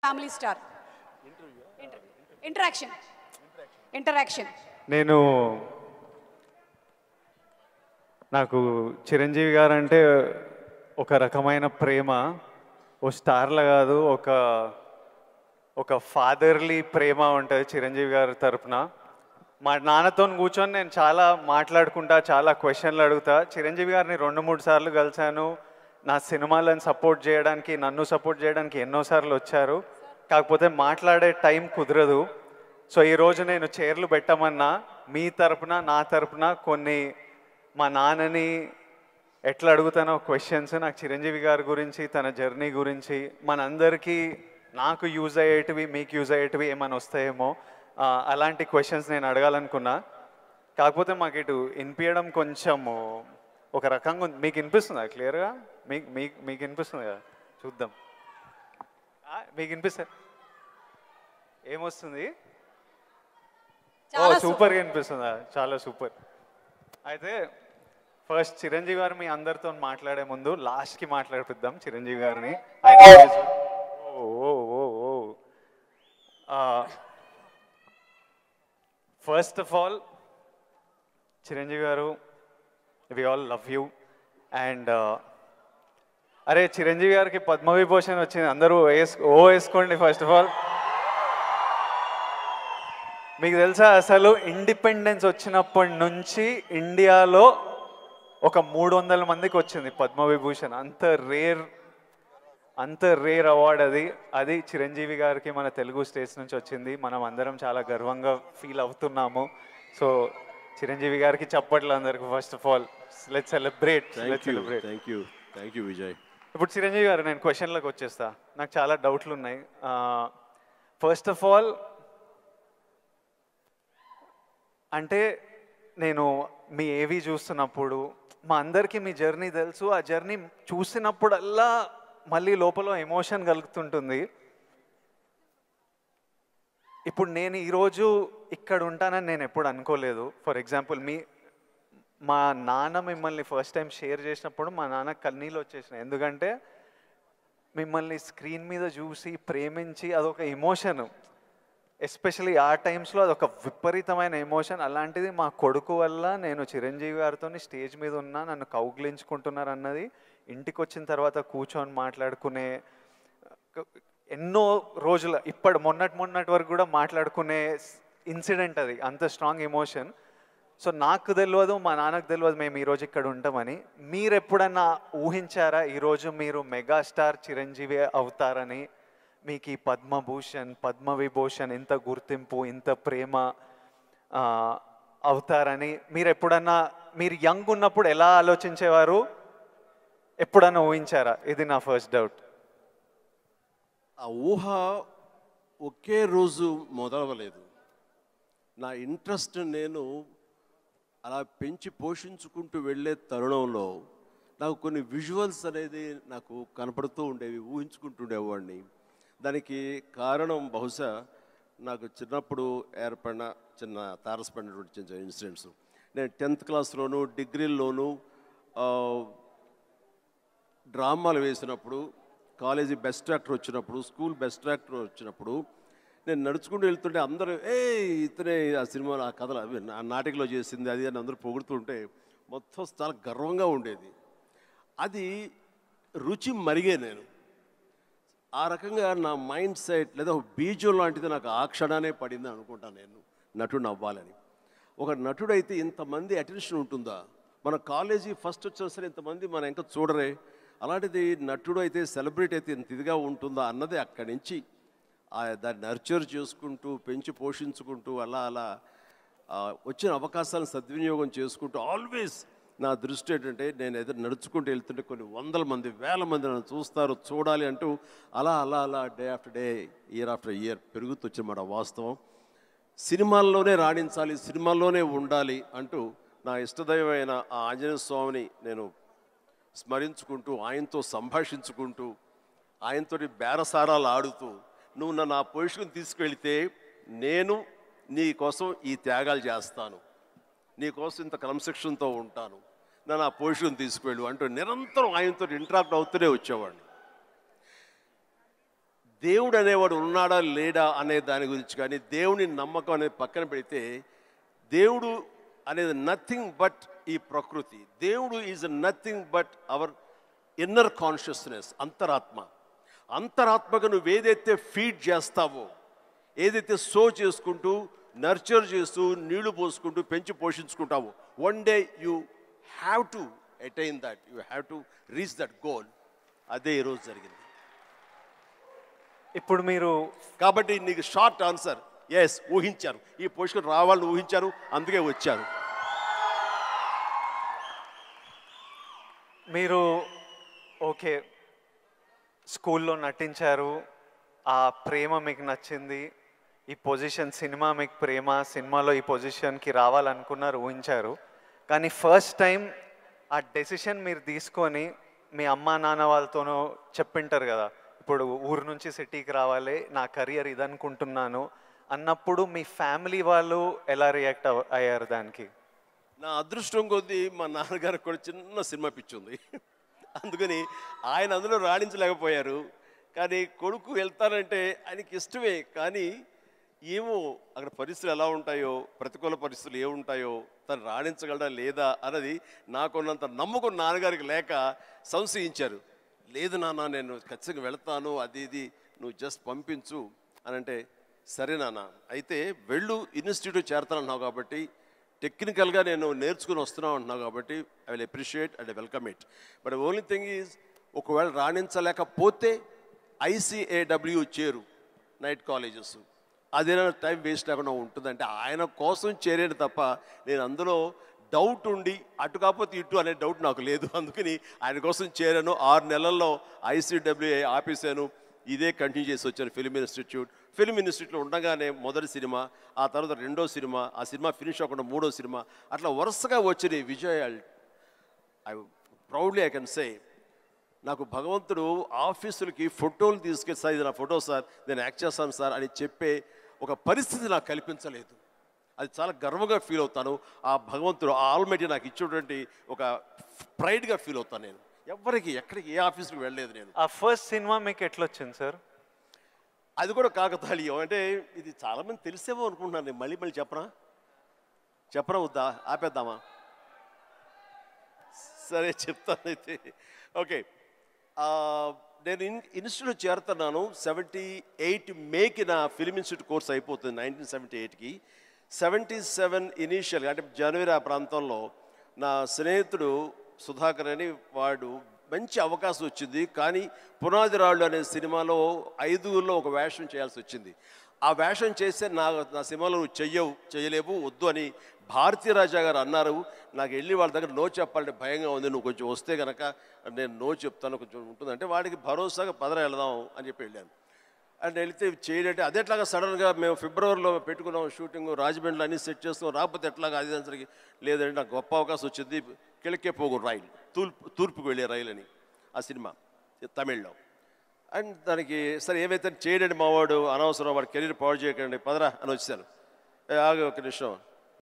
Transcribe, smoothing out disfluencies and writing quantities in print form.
Family star. Interaction. నాకు చిరంజీవి గారు అంటే ఒక రకమైన ప్రేమ. ఓ స్టార్లా కాదు, ఒక ఫాదర్లీ ప్రేమ ఉంటుంది చిరంజీవి గారి తరపున. మా నాన్నతో కూర్చొని నేను చాలా మాట్లాడుకుంటా, చాలా క్వశ్చన్లు అడుగుతా. చిరంజీవి గారిని 2-3 సార్లు కలిశాను. నా సినిమాలను సపోర్ట్ చేయడానికి, నన్ను సపోర్ట్ చేయడానికి ఎన్నోసార్లు వచ్చారు. కాకపోతే మాట్లాడే టైం కుదరదు. సో ఈరోజు నేను చైర్లు పెట్టమన్నా మీ తరపున, నా తరపున కొన్ని మా నాన్నని ఎట్లా అడుగుతానో క్వశ్చన్స్, నాకు చిరంజీవి గారి గురించి, తన జర్నీ గురించి, మనందరికీ నాకు యూజ్ అయ్యేటివి, మీకు యూజ్ అయ్యేటివి ఏమైనా వస్తాయేమో, అలాంటి క్వశ్చన్స్ నేను అడగాలనుకున్నా. కాకపోతే మాకు ఇటు వినిపించడం కొంచెం ఒక రకంగా ఉంది. మీకు వినిపిస్తుందా క్లియర్గా? మీకు వినిపిస్తుంది కదా? చూద్దాం. మీకు వినిపిస్తుంది? ఏమొస్తుంది? ఓ సూపర్గా వినిపిస్తుందా? చాలా సూపర్. అయితే ఫస్ట్ చిరంజీవి గారు మీ అందరితో మాట్లాడే ముందు లాస్ట్కి మాట్లాడిపిద్దాం చిరంజీవి గారిని. First of all Chiranjeevi garu, we all love you. And అరే చిరంజీవి గారికి పద్మవిభూషణ్ వచ్చింది, అందరూ వేసుకోండి. ఫస్ట్ ఆఫ్ ఆల్ మీకు తెలుసా అసలు ఇండిపెండెన్స్ వచ్చినప్పటి నుంచి ఇండియాలో ఒక 300 మందికి వచ్చింది పద్మవిభూషణ్. అంత రేర్ అవార్డ్ అది చిరంజీవి గారికి మన తెలుగు స్టేట్స్ నుంచి వచ్చింది. మనం అందరం చాలా గర్వంగా ఫీల్ అవుతున్నాము. సో చిరంజీవి గారికి చప్పట్లు అందరికి. First of all let's celebrate. Thank you Vijay. ఇప్పుడు చిరంజీవి గారు, నేను క్వశ్చన్లకు వచ్చేస్తా. నాకు చాలా డౌట్లు ఉన్నాయి. ఫస్ట్ ఆఫ్ ఆల్ అంటే నేను మీ ఏవి చూస్తున్నప్పుడు మా అందరికీ మీ జర్నీ తెలుసు. ఆ జర్నీ చూసినప్పుడల్లా మళ్ళీ లోపల ఎమోషన్ కలుగుతుంటుంది. ఇప్పుడు నేను ఈరోజు ఇక్కడ ఉంటానని నేను ఎప్పుడు అనుకోలేదు. ఫర్ ఎగ్జాంపుల్ మా నాన్న మిమ్మల్ని ఫస్ట్ టైం షేర్ చేసినప్పుడు మా నాన్న కన్నీళ్ళు వచ్చేసినాయి. ఎందుకంటే మిమ్మల్ని స్క్రీన్ మీద చూసి ప్రేమించి అదొక ఎమోషన్. ఎస్పెషలీ ఆ టైమ్స్లో అదొక విపరీతమైన ఎమోషన్. అలాంటిది మా కొడుకు వల్ల నేను చిరంజీవి గారితో స్టేజ్ మీద ఉన్నా, నన్ను కౌగిలించుకుంటున్నారు అన్నది ఇంటికి వచ్చిన తర్వాత కూర్చొని మాట్లాడుకునే ఎన్నో రోజుల మొన్నటి వరకు కూడా మాట్లాడుకునే ఇన్సిడెంట్ అది. అంత స్ట్రాంగ్ ఎమోషన్. సో నాకు తెలియదు, మా నాన్నకు తెలియదు మేము ఈరోజు ఇక్కడ ఉంటామని. మీరు ఎప్పుడన్నా ఊహించారా ఈరోజు మీరు మెగాస్టార్ చిరంజీవి అవుతారని? మీకు ఈ పద్మభూషణ్, పద్మవిభూషణ్, ఇంత గుర్తింపు, ఇంత ప్రేమ అవుతారని మీరు యంగ్ ఉన్నప్పుడు ఎలా ఆలోచించేవారు? ఎప్పుడన్నా ఊహించారా? ఇది నా ఫస్ట్ డౌట్. ఆ ఊహ ఒకే రోజు మొదలవలేదు. నా ఇంట్రెస్ట్ నేను అలా పెంచి పోషించుకుంటూ వెళ్ళే తరుణంలో నాకు కొన్ని విజువల్స్ అనేది నాకు కనపడుతూ ఉండేవి, ఊహించుకుంటుండేవాడిని. దానికి కారణం బహుశా నాకు చిన్నప్పుడు ఏర్పడిన తారసపడినటువంటి చిన్న ఇన్సిడెంట్స్. నేను 10th క్లాస్లోను, డిగ్రీల్లోనూ డ్రామాలు వేసినప్పుడు, కాలేజీ బెస్ట్ యాక్టర్ వచ్చినప్పుడు, స్కూల్ బెస్ట్ యాక్టర్ వచ్చినప్పుడు నేను నడుచుకుంటూ వెళ్తుంటే అందరూ ఇతనే ఆ సినిమాలో ఆ కథలు అవి ఆ నాటికలో చేసింది అది అని అందరూ పొగుడుతుంటే మొత్తం చాలా గర్వంగా ఉండేది. అది రుచి మరిగే నేను ఆ రకంగా నా మైండ్ సెట్ లేదా ఒక బీజం లాంటిది నాకు ఆ క్షణానే పడింది అనుకుంటాను నేను నటుడు అవ్వాలని. ఒక నటుడైతే ఇంతమంది అటెన్షన్ ఉంటుందా? మన కాలేజీ ఫస్ట్ వచ్చినా సరే ఇంతమంది మన ఇంకా చూడరే, అలాంటిది నటుడు అయితే సెలబ్రిటీ అయితే ఇంత ఇదిగా ఉంటుందా అన్నది అక్కడి నుంచి దాన్ని నర్చర్ చేసుకుంటూ పెంచి పోషించుకుంటూ అలా వచ్చిన అవకాశాలను సద్వినియోగం చేసుకుంటూ ఆల్వేస్ నా దృష్టి ఏంటంటే నేను ఎదురు నడుచుకుంటూ వెళ్తుంటే కొన్ని 100 మంది 1000 మంది నన్ను చూస్తారు, చూడాలి అంటూ అలా day after day, year after year పెరుగుతూ వచ్చినమాట వాస్తవం. సినిమాల్లోనే రాణించాలి, సినిమాల్లోనే ఉండాలి అంటూ నా ఇష్టదైవమైన ఆ ఆంజనేయ స్వామిని నేను స్మరించుకుంటూ, ఆయనతో సంభాషించుకుంటూ, ఆయనతో బేరసారాలు ఆడుతూ, నువ్వు నన్ను ఆ పొజిషన్ తీసుకెళ్తే నేను నీ కోసం ఈ త్యాగాలు చేస్తాను, నీ కోసం ఇంత క్రమశిక్షణతో ఉంటాను, నన్ను ఆ పొజిషన్ తీసుకువెళ్ళు అంటూ నిరంతరం ఆయనతో ఇంటరాక్ట్ అవుతూనే వచ్చేవాడిని. దేవుడు అనేవాడు ఉన్నాడా లేడా అనే దాని గురించి కానీ దేవుని నమ్మకం అనేది పక్కన పెడితే దేవుడు అనేది నథింగ్ బట్ ఈ ప్రకృతి. దేవుడు is nothing but our inner consciousness, అంతరాత్మ. అంతరాత్మకు నువ్వు ఏదైతే ఫీడ్ చేస్తావో, ఏదైతే సో చేసుకుంటూ నర్చర్ చేస్తూ నీళ్లు పోసుకుంటూ పెంచి పోషించుకుంటావో, one day you have to attain that, you have to reach that goal. అదే ఈరోజు జరిగింది. ఇప్పుడు మీరు కాబట్టి నీకు షార్ట్ ఆన్సర్ ఎస్, ఊహించారు, ఈ పొజిషన్ రావాలని ఊహించారు, అందుకే వచ్చారు. మీరు ఓకే స్కూల్లో నటించారు, ఆ ప్రేమ మీకు నచ్చింది, ఈ పొజిషన్ సినిమా మీకు ప్రేమ, సినిమాలో ఈ పొజిషన్కి రావాలనుకున్నారు, ఊహించారు. కానీ ఫస్ట్ టైం ఆ డెసిషన్ మీరు తీసుకొని మీ అమ్మా నాన్న వాళ్ళతోనూ చెప్పింటారు కదా, ఇప్పుడు ఊరు నుంచి సిటీకి రావాలి, నా కెరియర్ ఇదనుకుంటున్నాను అన్నప్పుడు మీ ఫ్యామిలీ వాళ్ళు ఎలా రియాక్ట్ అయ్యారు దానికి? నా అదృష్టం కొద్దీ మా నాన్నగారికి కూడా చిన్న సినిమా పిచ్చి ఉంది. అందుకని ఆయన అందులో రాణించలేకపోయారు. కానీ కొడుకు వెళ్తానంటే ఆయనకి ఇష్టమే, కానీ ఏమో అక్కడ పరిస్థితులు ఎలా ఉంటాయో, ప్రతికూల పరిస్థితులు ఏముంటాయో, తను రాణించగలడా లేదా అన్నది నాకున్నంత నమ్మకం నాన్నగారికి లేక సంశయించారు. లేదు నాన్న, నేను ఖచ్చితంగా వెళతాను, అది ఇది నువ్వు జస్ట్ పంపించు అని అంటే, సరే నాన్న అయితే వెళ్ళు, ఇన్స్టిట్యూట్ చేరతానన్నావు కాబట్టి, టెక్నికల్గా నేను నేర్చుకుని వస్తున్నావు అంటున్నావు కాబట్టి I will appreciate and welcome it. But only thing is, ఒకవేళ రాణించలేకపోతే ICAW చేరు, నైట్ కాలేజెస్, అదేనా టైం వేస్ట్ లేకుండా ఉంటుందంటే ఆయన కోసం చేరేది తప్ప నేను అందులో డౌట్ ఉండి అటు కాకపోతే ఇటు అనే డౌట్ నాకు లేదు. అందుకని ఆయన కోసం చేరాను. 6 నెలల్లో ICAW ఆపేసాను, ఇదే కంటిన్యూ చేసి వచ్చాను. ఫిల్మ్ ఇన్స్టిట్యూట్లో ఉండగానే మొదటి సినిమా, ఆ తర్వాత రెండో సినిమా, ఆ సినిమా ఫినిష్ అవ్వకుండా మూడో సినిమా, అట్లా వరుసగా వచ్చినాయి విజయాలు. ప్రౌడ్లీ ఐ కెన్ సే, నాకు భగవంతుడు ఆఫీసులకి ఫోటోలు తీసుకెళ్ళి, సార్ ఇది నా ఫోటో సార్, నేను యాక్ట్ చేస్తాను సార్ అని చెప్పే ఒక పరిస్థితి నాకు కల్పించలేదు. అది చాలా గర్వంగా ఫీల్ అవుతాను. ఆ భగవంతుడు, ఆ ఆల్మైటీ నాకు ఇచ్చేటువంటి ఒక ప్రైడ్గా ఫీల్ అవుతాను. నేను ఎవరికి ఎక్కడికి ఏ ఆఫీస్కి వెళ్ళలేదు. నేను ఆ ఫస్ట్ సినిమా మీకు ఎట్లా వచ్చింది సార్? అది కూడా కాకతాళీయం. అంటే ఇది చాలామంది తెలిసేమో అనుకుంటున్నాను. నేను మళ్ళీ చెప్పరా వద్దా, ఆపేద్దామా? సరే చెప్తాను అయితే. ఓకే, నేను ఇన్స్టిట్యూట్ చేరుతున్నాను 78 మేకి నా ఫిల్మ్ ఇన్స్టిట్యూట్ కోర్స్ అయిపోతుంది. 1978కి 77 ఇనీషియల్గా అంటే జనవరి ఆ ప్రాంతంలో నా స్నేహితుడు సుధాకర్ అని వాడు మంచి అవకాశం వచ్చింది. కానీ పునాది రాళ్ళు అనే సినిమాలో 5గురిలో ఒక వేషం చేయాల్సి వచ్చింది. ఆ వేషం చేస్తే నా సినిమాలో నువ్వు చేయలేవు, వద్దు అని భారతీ రాజా గారు అన్నారు. నాకు వెళ్ళి వాళ్ళ దగ్గర నో చెప్పాలంటే భయంగా ఉంది, నువ్వు కొంచెం వస్తే కనుక నేను నో చెప్తాను, కొంచెం ఉంటుందంటే వాడికి భరోసాగా పదర వెళదాం అని చెప్పి వెళ్ళాను. అండ్ వెళితే చేయంటే అదే ఎట్లాగా సడన్గా మేము ఫిబ్రవరిలో పెట్టుకున్నాం షూటింగ్, రాజమండ్రిలో అన్నీ సెట్ చేస్తున్నాం, రాకపోతే ఎట్లాగా అది దానికి లేదంటే నాకు గొప్ప అవకాశం వచ్చింది. కిళకే పోగు రైలు, తూర్పుకు వెళ్ళే రైలు అని ఆ సినిమా తమిళ్లో. అండ్ దానికి సరే ఏమైతే చేయడండి మావాడు, అనవసరం వాడు కెరీర్ పాడు చేయకండి, పదరా అని వచ్చాను. ఆగు ఒక నిమిషం,